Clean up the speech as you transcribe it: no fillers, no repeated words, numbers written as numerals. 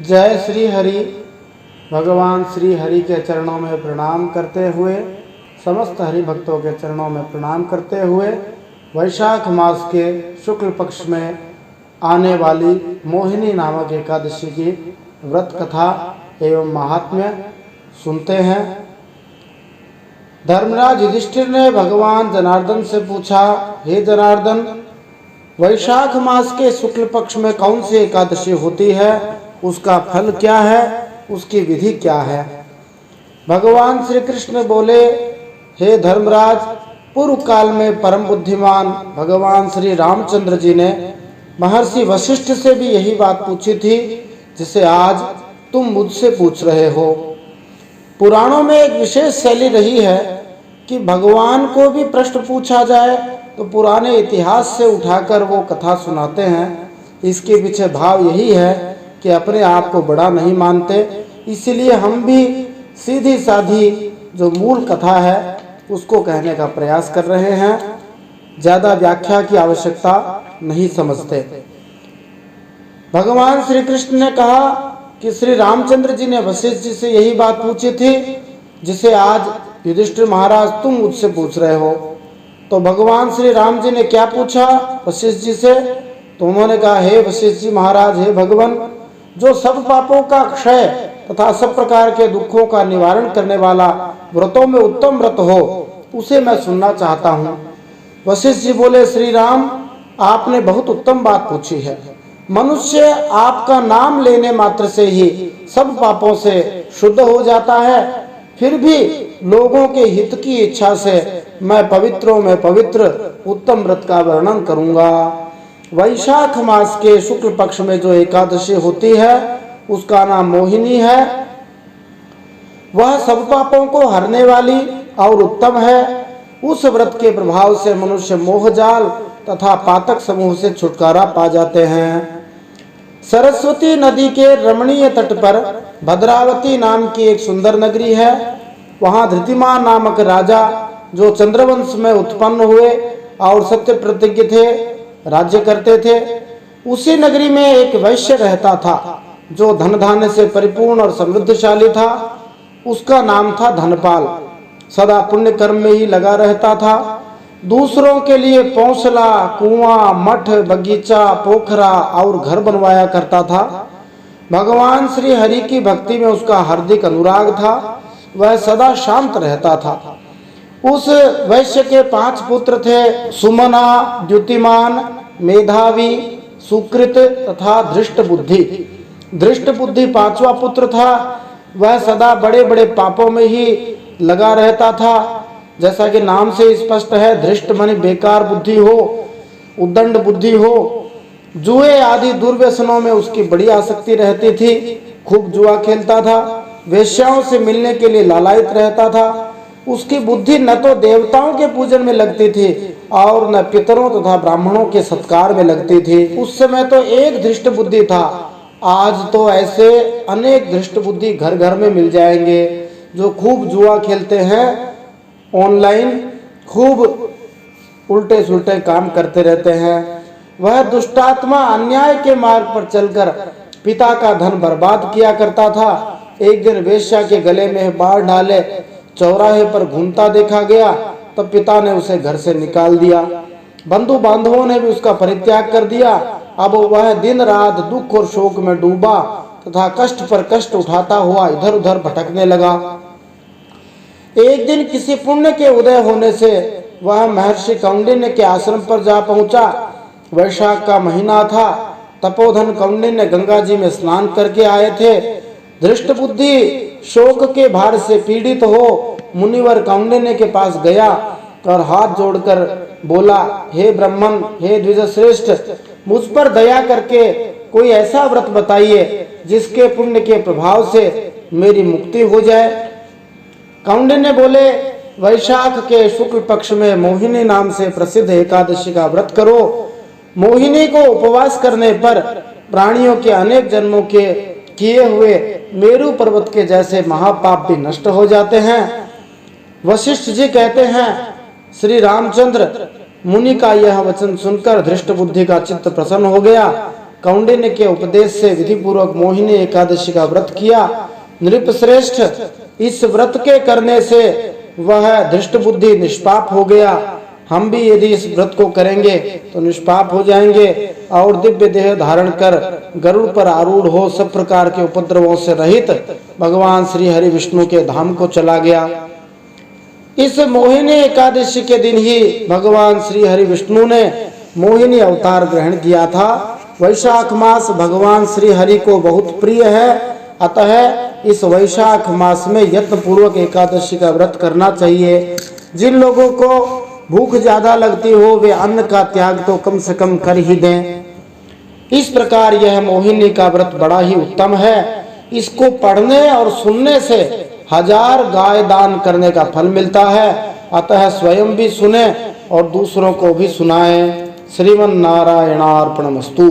जय श्री हरि। भगवान श्री हरि के चरणों में प्रणाम करते हुए, समस्त हरि भक्तों के चरणों में प्रणाम करते हुए, वैशाख मास के शुक्ल पक्ष में आने वाली मोहिनी नामक एकादशी की व्रत कथा एवं महात्म्य सुनते हैं। धर्मराज युधिष्ठिर ने भगवान जनार्दन से पूछा, हे जनार्दन, वैशाख मास के शुक्ल पक्ष में कौन सी एकादशी होती है, उसका फल क्या है, उसकी विधि क्या है। भगवान श्री कृष्ण बोले, हे धर्मराज, पूर्व काल में परम बुद्धिमान भगवान श्री रामचंद्र जी ने महर्षि वशिष्ठ से भी यही बात पूछी थी जिसे आज तुम मुझसे पूछ रहे हो। पुराणों में एक विशेष शैली रही है कि भगवान को भी प्रश्न पूछा जाए तो पुराने इतिहास से उठाकर वो कथा सुनाते हैं। इसके पीछे भाव यही है कि अपने आप को बड़ा नहीं मानते, इसलिए हम भी सीधी साधी जो मूल कथा है उसको कहने का प्रयास कर रहे हैं। ज़्यादा व्याख्या की आवश्यकता नहीं समझते। भगवान श्री कृष्ण ने कहा कि श्री रामचंद्र जी ने वशिष्ठ जी से यही बात पूछी थी जिसे आज युधिष्ठिर महाराज तुम मुझसे पूछ रहे हो। तो भगवान श्री राम जी ने क्या पूछा वशिष्ठ जी से? तो उन्होंने कहा, हे वशिष्ठ जी महाराज, हे भगवान, जो सब पापों का क्षय तथा सब प्रकार के दुखों का निवारण करने वाला व्रतों में उत्तम व्रत हो, उसे मैं सुनना चाहता हूँ। वशिष्ठ जी बोले, श्री राम, आपने बहुत उत्तम बात पूछी है। मनुष्य आपका नाम लेने मात्र से ही सब पापों से शुद्ध हो जाता है। फिर भी लोगों के हित की इच्छा से मैं पवित्रों में पवित्र उत्तम व्रत का वर्णन करूंगा। वैशाख मास के शुक्ल पक्ष में जो एकादशी होती है उसका नाम मोहिनी है। वह सब पापों को हरने वाली और उत्तम है। उस व्रत के प्रभाव से मनुष्य मोहजाल तथा पातक समूह से छुटकारा पा जाते हैं। सरस्वती नदी के रमणीय तट पर भद्रावती नाम की एक सुंदर नगरी है। वहां धृतिमान नामक राजा, जो चंद्रवंश में उत्पन्न हुए और सत्य प्रतिज्ञ थे, राज्य करते थे। उसी नगरी में एक वैश्य रहता था जो धन धान्य से परिपूर्ण और समृद्धशाली था। उसका नाम था धनपाल। सदा पुण्य कर्म में ही लगा रहता था। दूसरों के लिए पौंसला, कुआं, मठ, बगीचा, पोखरा और घर बनवाया करता था। भगवान श्री हरि की भक्ति में उसका हार्दिक अनुराग था। वह सदा शांत रहता था। उस वैश्य के 5 पुत्र थे, सुमना, द्युतिमान, मेधावी, सुकृत तथा धृष्ट बुद्धि। धृष्ट बुद्धि 5वां पुत्र था। वह सदा बड़े बड़े पापों में ही लगा रहता था। जैसा कि नाम से स्पष्ट है, धृष्ट माने बेकार बुद्धि हो, उद्दंड बुद्धि हो। जुए आदि दुर्व्यसनों में उसकी बड़ी आसक्ति रहती थी। खूब जुआ खेलता था, वेश्याओं से मिलने के लिए लालायित रहता था। उसकी बुद्धि न तो देवताओं के पूजन में लगती थी और न पितरों तथा ब्राह्मणों के सत्कार में लगती थी। उस समय तो एक धृष्ट बुद्धि था। आज तो ऐसे अनेक धृष्ट बुद्धि घर घर में मिल जाएंगे जो खूब जुआ खेलते हैं, ऑनलाइन खूब उल्टे सुल्टे काम करते रहते हैं। वह दुष्टात्मा अन्याय के मार्ग पर चलकर पिता का धन बर्बाद किया करता था। एक दिन वेश्या के गले में बाढ़ डाले चौराहे पर घूमता देखा गया, तब पिता ने उसे घर से निकाल दिया। बंधु बांधवों ने भी उसका परित्याग कर दिया। अब वह दिन रात दुख और शोक में डूबा तथा कष्ट पर कष्ट उठाता हुआ इधर उधर भटकने लगा। एक दिन किसी पुण्य के उदय होने से वह महर्षि कौंडिन्य के आश्रम पर जा पहुंचा। वैशाख का महीना था। तपोधन कौंडिन्य गंगा जी में स्नान करके आए थे। धृष्ट बुद्धि शोक के भार से पीड़ित हो मुनिवर कौंडिन्य के पास गया और हाथ जोड़कर बोला, हे ब्राह्मण, हे द्विजश्रेष्ठ, मुझ पर दया करके कोई ऐसा व्रत बताइए जिसके पुण्य के प्रभाव से मेरी मुक्ति हो जाए। कौंडिन्य बोले, वैशाख के शुक्ल पक्ष में मोहिनी नाम से प्रसिद्ध एकादशी का व्रत करो। मोहिनी को उपवास करने पर प्राणियों के अनेक जन्मों के किए हुए मेरु पर्वत के जैसे महापाप भी नष्ट हो जाते हैं। वशिष्ठ जी कहते हैं, श्री रामचंद्र मुनि का यह वचन सुनकर धृष्ट बुद्धि का चित्त प्रसन्न हो गया। कौंडिन्य के उपदेश से विधि पूर्वक मोहिनी एकादशी का व्रत किया। नृपश्रेष्ठ, इस व्रत के करने से वह धृष्ट बुद्धि निष्पाप हो गया। हम भी यदि इस व्रत को करेंगे तो निष्पाप हो जाएंगे और दिव्य देह धारण कर गरुड़ पर आरूढ़ हो सब प्रकार के उपद्रवों से रहित भगवान श्री हरि विष्णु के धाम को चला गया। इस मोहिनी एकादशी के दिन ही भगवान श्री हरि विष्णु ने मोहिनी अवतार ग्रहण किया था। वैशाख मास भगवान श्री हरि को बहुत प्रिय है, अतः इस वैशाख मास में यत्न पूर्वक एकादशी का व्रत करना चाहिए। जिन लोगों को भूख ज्यादा लगती हो वे अन्न का त्याग तो कम से कम कर ही दें। इस प्रकार यह मोहिनी का व्रत बड़ा ही उत्तम है। इसको पढ़ने और सुनने से 1000 गाय दान करने का फल मिलता है, अतः स्वयं भी सुने और दूसरों को भी सुनाएं। श्रीमन नारायणार्पणमस्तु।